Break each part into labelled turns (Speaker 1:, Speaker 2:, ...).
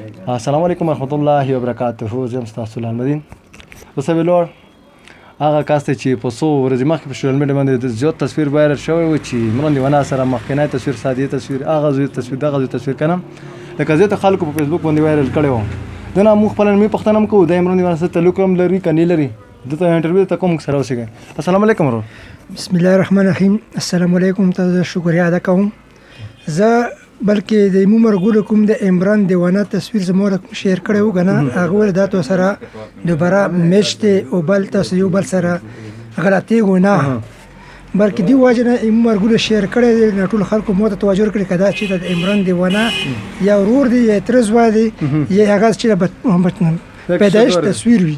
Speaker 1: السلام علیکم ورحمت الله وبرکاته. زه یم ستاسو لالمدین. اوس ویلور هغه کس دی چې په څو ورځې مخکې په سوشل میډیا باندې زیات تصویر وایرل شوی و چې عمران دیوانه سره مخکینی تصویر، سادي تصویر، هغه زوی تصویر، دغه زوی تصویر کنه لکه زیاتو خلکو په فیسبوک باندې وایرل کړی و. دنه موږ خپله مې پوښتنه هم کوو د عمران دیوانه سره تعلق هم لري که نه لري. دلته انټرویو ته کوم سره اوسېږئ. السلام علیکم ورو.
Speaker 2: بسم الله الرحمن الرحیم. السلام علیکم. تاسو شکریه ادا کوم. زه بلکې د عمومي مرګولو کوم د عمران دیوانه تصویر زما شیر کړی و که نه، هغه ولې دا تو سره دوباره میچ دی او بل تاسو یو بل سره غلطېږو نه، بلکې دې وجې نه عمومي مرګولو شیر کړی دی. نه ټولو خلکو ما ته توجه کړې که دا چې د عمران دیوانه یا ورور دی یا تره زوی دی یا هغه چې د پیدایش تصویر وي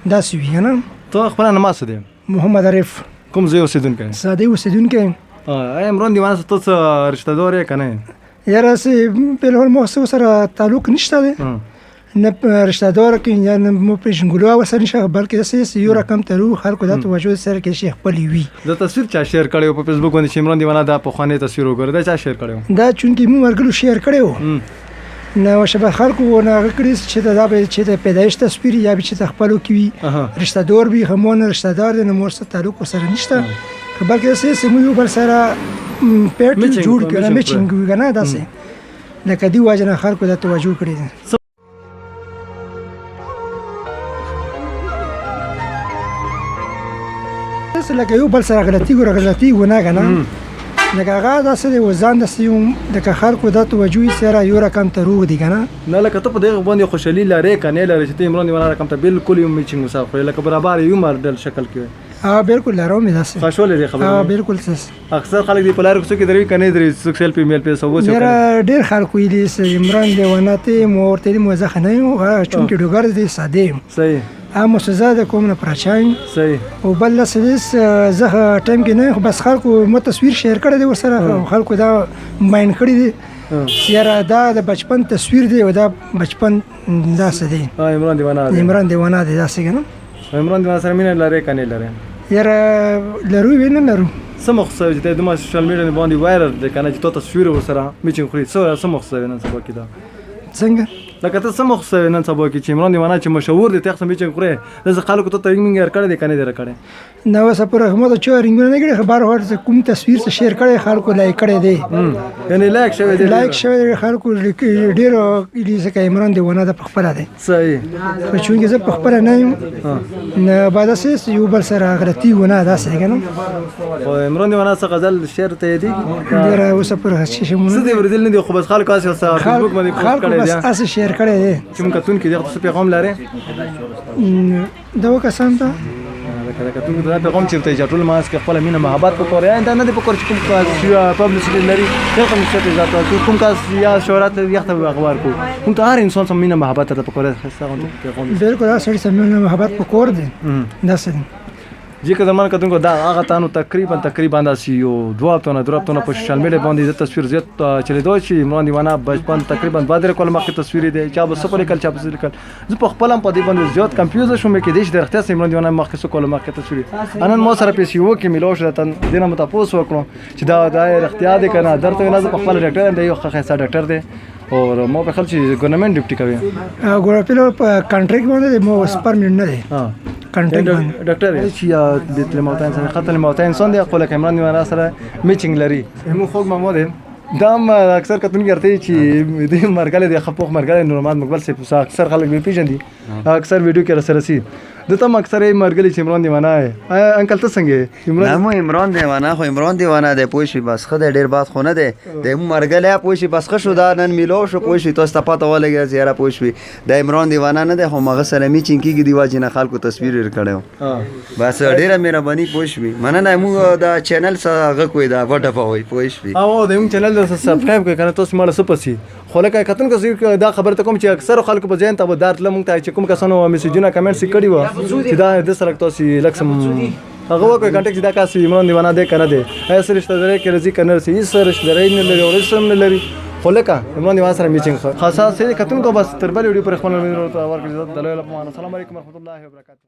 Speaker 2: داسې وي که نه.
Speaker 1: ته خپله نوم څه دی؟
Speaker 2: محمد عارف.
Speaker 1: کوم ځای اوسېدونکی؟
Speaker 2: سادی اوسېدونکی.
Speaker 1: عمران دیوانه سره ته څه رشته دار یې که نه؟ یاره په الحال ما سره تعلق نشته دی، نه رشته دار کې یا نه مو پېژنګلو ورسره نشته، بلکې داسې یو رقم ترو خلکو دا توجه سره کې شي خپلې وي. دا تصویر چا شیر کړی و په فیسبوک باندې چې عمران دیوانه دا پخوانی تصویر وګوره، دا چا شیر کړی و؟ دا
Speaker 2: چونکې مو مرګلو شیر کړی و نو شبه خلکو ونه هغه کړي چې دا به چې د پیدایش تصویر یا به چې د خپلو کې وي رشته دار وي. همونه رشته دار دی نو مور سره تعلق ورسره نشته، بلکې داسې موږ یو بل سره پیټ جوړ کړه میچینګ وي که نه، داسې لکه دې وجې نه خلکو دا توجه کړې ده. داسې لکه یو بل سره غلطېږو نه که نه، لکه هغه داسې دی ځان داسې یو لکه خلکو دا توجه سره یو رقم ته روغ دي که نه.
Speaker 1: نه لکه ته په دغه باندې خوشحالي لرې که نه لرې چې ته عمران دیوانه رقم ته بالکل یو میچینګ وسه خورې لکه برابر یو ماډل شکل کې وي؟
Speaker 2: بالکل لرم داسې.
Speaker 1: خوشحاله دي خبره؟
Speaker 2: بالکل.
Speaker 1: اکثر خلک دې په لارو کوڅو کې دروي که نه دروي څوک سیلفي میل پیسه وڅ
Speaker 2: یاره ډېر خلک ویلي عمران دیوانه ته مو ورته ویلي مو زه ښه نه یم چونکې ډوګر دی ساده یم.
Speaker 1: صحیح.
Speaker 2: هم سزا د کوم نه پراچا یم.
Speaker 1: صحیح. او
Speaker 2: بل داسې زه ټایم کې نه خو بس خلکو ما تصویر شیر کړی دی ورسره، خلکو دا ماین کړی دی یاره دا د بچپن تصویر دی او دا بچپن داسې دی.
Speaker 1: عمران
Speaker 2: دیوانه دی داسې که نه.
Speaker 1: عمران دیوانه سره مینه لرې که نه لرې؟
Speaker 2: یاره لرو وی نه لرو.
Speaker 1: څه مقصد چې ته دومره سوشل میډیا باندې وایرل دی که نه چې تا تصویر ورسره میچینګ خوري، څه مقصد نن سبا کې دا؟
Speaker 2: څنګه؟
Speaker 1: لکه ته څه مقصد نن سبا کې چې عمران دیوانه چې مشهور دی ته یې میچینګ خورې داسې خلکو ته رینګ کړی دی که نه دی راکړی؟
Speaker 2: نه اوسه پورې ما ته چا رینګونه نه کړي، خبر هر کوم تصویر څه شیر کړی خلکو لایک کړی دی،
Speaker 1: یعنې لایک شوی دی؟ لایک
Speaker 2: شوی دی خلکو ډېرو ځکه عمران دیوانه د پخپله دی.
Speaker 1: صحیح.
Speaker 2: خو چونکې زه پخپله نه یم نه به داسې یو بل سره غلطېږو نه داسې که نه.
Speaker 1: خو عمران دیوانه څه غزل شعر ته یادېږي؟
Speaker 2: ډېره اوسه پورې څه
Speaker 1: دې اورېدل نه دي خو بس خلکو هسې فیسبوک باندې پوسټ کړی دی
Speaker 2: هسې شیر کړی دی
Speaker 1: چې موږ کتونکي دغه څه پیغام لرې
Speaker 2: دغو کسانو ته
Speaker 1: لکه د کتونکو دا پیغام چېرته چې ټول ماسک کې خپله مینه محبت وکړو یا دا نه دی پکار چې کوم کاس پبلیسټي لري دغه مشت ذات کوم کاس یا شهرت لري یخته اخبار کو موږ ته هر انسان سم مینه محبت ته پکار پیغام
Speaker 2: بالکل دا سړي سم مینه محبت پکار دی داسې
Speaker 1: جی که زمان کتونکو دا هغه تانو تقریبا داسې یو دوه هفتونه په سوشل میډیا باندې د تصویر زیات چلیدو چې عمران دیوانه بچپن تقریبا 2 کال مخکې تصویر دی چا به څه په لیکل چا به څه لیکل. زه په خپل هم په دې باندې زیات کنفیوز شوم کې دې چې د رښتیا عمران دیوانه مخکې څه کال مخکې تصویر نن ما سره پیسې وکړي ملو شو دې نه متپوس وکړو چې دا رښتیا دی که نه درته نه. زه په خپل ډاکټر یم دی یو ښه ډاکټر دی او ما په خیال چې ګورنمنټ ډیوټي کوي
Speaker 2: ګورنمنټ په کانټریکټ باندې مو پرمننټ نه دی کانټریکټ باندې
Speaker 1: ډاکټر چې د لموتا انسان خطر لموتا انسان دی خو لکه عمران دیوانه سره میچینګ لري مو خوږ محمود دا اکثر کتونکي ورته چې د مرګله د خپوخ مرګله نورمال مقبل سه اکثر خلک به پیژندي اکثر ویډیو کې سره رسي دته اکثر مرګله چې عمران دیوانه ہے انکل ته څنګه
Speaker 3: عمران دیوانه خو عمران دیوانه دی پوه شي بس خدای ډیر باد خو نه دی د مرګله پوه شي بس خشو دا نن میلو شو پوه شي تاسو ته پته ولګي زیاره پوه شي د عمران دیوانه نه دی خو مغه سره میچینګ کیږي دی واجی نه خلکو تصویر ور کړو بس ډیره مهرباني پوه شي مننه مو دا چینل سره کوی دا وټه پوي پوه شي
Speaker 1: او د یو چینل سبسکرایب کړئ کنه تاسو مړ سپسی خو لکه کتونکو دا خبره ته کوم چې اکثر خلکو په ځین ته به دارت لمونږ ته چې کوم کسانو میسجونه کمنټس کړي و چې دا د سره تاسو لکسم هغه وکړه کانټیکټ دا کاس عمران دیوانه دی کنه دی ایسه رشتہ داري کې رضی کنه سي سره رشتہ داري نه لري او رسم نه لري خو لکه عمران دیوانه سره میچینګ خاصه سي کتونکو بس تر بل ویډیو پر خپل مینه ورته ورکړي. السلام علیکم ورحمت الله وبرکاته.